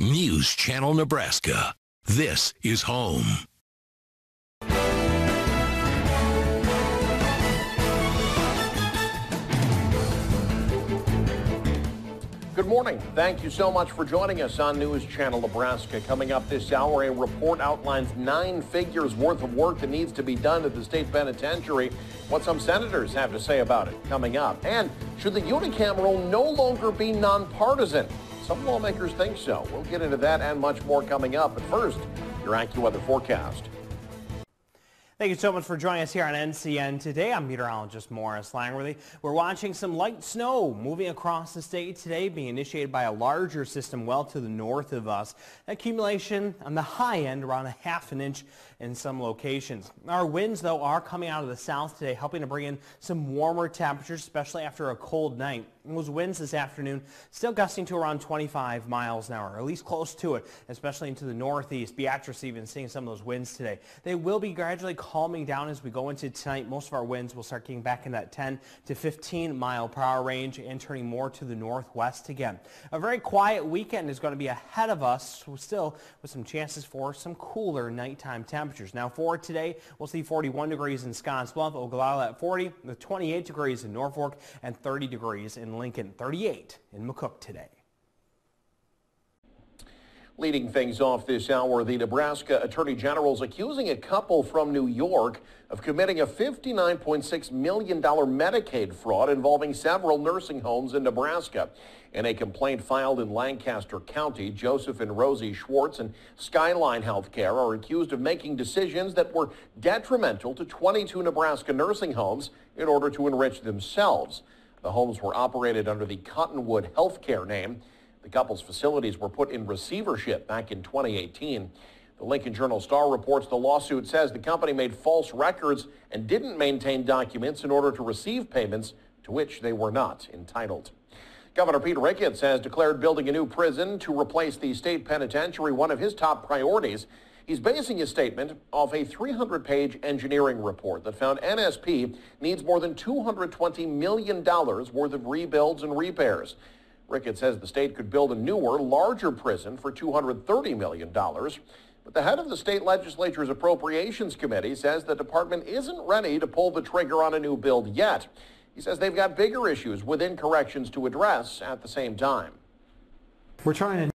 News Channel Nebraska. This is home. Good morning. Thank you so much for joining us on News Channel Nebraska. Coming up this hour, a report outlines 9 figures worth of work that needs to be done at the state penitentiary. What some senators have to say about it coming up. And should the unicam rule no longer be nonpartisan? Some lawmakers think so. We'll get into that and much more coming up. But first, your AccuWeather forecast. Thank you so much for joining us here on NCN today. I'm meteorologist Morris Langworthy. We're watching some light snow moving across the state today, being initiated by a larger system well to the north of us. Accumulation on the high end around a ½ inch in some locations. Our winds, though, are coming out of the south today, helping to bring in some warmer temperatures, especially after a cold night. And those winds this afternoon still gusting to around 25 miles an hour, or at least close to it, especially into the northeast. Beatrice even seeing some of those winds today. They will be gradually calming down as we go into tonight. Most of our winds will start getting back in that 10 to 15 mile per hour range and turning more to the northwest again. A very quiet weekend is going to be ahead of us, still with some chances for some cooler nighttime temperatures. Now for today, we'll see 41 degrees in Scottsbluff, Ogallala at 40, with 28 degrees in Norfolk and 30 degrees in Lincoln, 38 in McCook today. Leading things off this hour, the Nebraska Attorney General is accusing a couple from New York of committing a $59.6 million Medicaid fraud involving several nursing homes in Nebraska. In a complaint filed in Lancaster County, Joseph and Rosie Schwartz and Skyline Healthcare are accused of making decisions that were detrimental to 22 Nebraska nursing homes in order to enrich themselves. The homes were operated under the Cottonwood Healthcare name. The couple's facilities were put in receivership back in 2018. The Lincoln Journal-Star reports the lawsuit says the company made false records and didn't maintain documents in order to receive payments to which they were not entitled. Governor Pete Ricketts has declared building a new prison to replace the state penitentiary one of his top priorities. He's basing his statement off a 300-page engineering report that found NSP needs more than $220 million worth of rebuilds and repairs. Ricketts says the state could build a newer, larger prison for $230 million. But the head of the state legislature's appropriations committee says the department isn't ready to pull the trigger on a new build yet. He says they've got bigger issues within corrections to address at the same time. We're trying to